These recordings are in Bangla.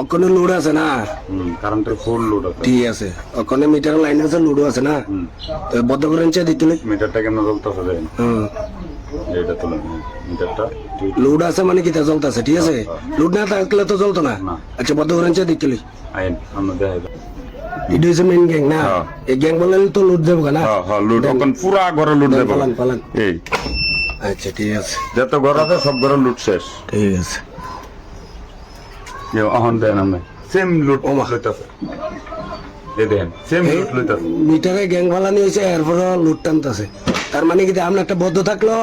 ওখানে লোড আছে না, কারেন্টের ফুল লোড আছে। ঠিক আছে, ওখানে মিটার লাইন আছে, লোডও আছে না, তো বদ্ধ করেন চা দিতে মিটারটা কেন জ্বলতেছে যায় না? এটা তুলে মিটারটা লোড আছে মানে কি তা জ্বলতেছে, ঠিক আছে, লোড না থাকলে তো জ্বলতো না। আচ্ছা বদ্ধ করেন চা দিতে আইন আমরা দেখাই এটা হচ্ছে মেইন গ্যাং না, এই গ্যাং বললে তো লোড দেবো না। লোড এখন পুরা ঘরে লোড দেবো। পালান পালান। এই আচ্ছা ঠিক আছে, যত ঘর আছে সব ঘরে লুট শেষ। ঠিক আছে। অহন দেন আমি সেম লুট লইতাছে, এই দেন সেম লুট লইতাছে। মিটারে গ্যাং ফালানি হয়েছে, এরপর লুট টানতেছে, তার মানে কি আমরা একটা বদ্ধ থাকলো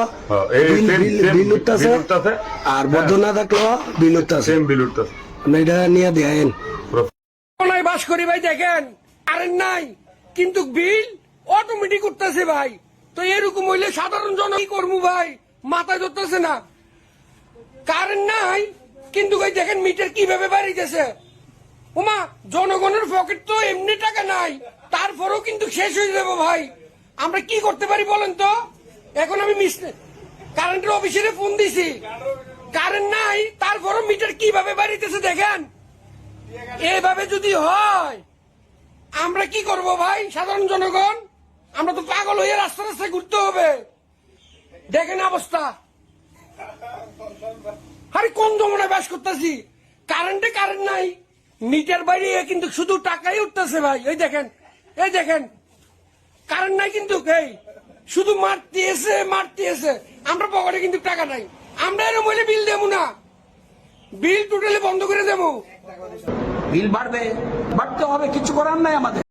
বিল উঠতেছে, আর বদ্ধ না থাকলো বিল উঠতেছে, সেম বিল উঠতাছে। আপনি এটা নিয়ে দেন। বাস করি ভাই, দেখেন কারেন্ট নাই কিন্তু বিল অটোমেটিক উঠতেছে ভাই। তো এরকম হইলে সাধারণ জন কি করবো ভাই, মাথায় ধরতেছে না। কারেন্ট নাই কিন্তু ভাই দেখেন মিটার কিভাবে বাড়িতেছে। ওমা, জনগণের পকেট তো এমনি টাকা নাই, তারপরেও কিন্তু শেষ হয়ে যাবো ভাই। আমরা কি করতে পারি বলেন তো? এখন আমি কারেন্টের অফিসে ফোন দিছি, কারেন্ট নাই, তারপরও মিটার কিভাবে বাড়িতেছে দেখেন। এভাবে যদি হয় আমরা কি করব ভাই, সাধারণ জনগণ? আমরা তো পাগল হয়ে রাস্তা রাস্তায় ঘুরতে হবে। দেখেন অবস্থা, আরে কোন জমানায় বাস করতেছি, কারেন্ট নাই, মিটার বাইরে কিন্তু শুধু টাকাই উঠতেছে ভাই। এই দেখেন, এই দেখেন কারেন্ট নাই কিন্তু এই শুধু মারতেছে। আমরা পকেটে কিন্তু টাকা নাই, আমরা এরকম হইলে বিল দেবো না, বিল টোটালি বন্ধ করে দেবো। বিল বাড়বে, বাড়তে হবে, কিছু করার নাই আমাদের।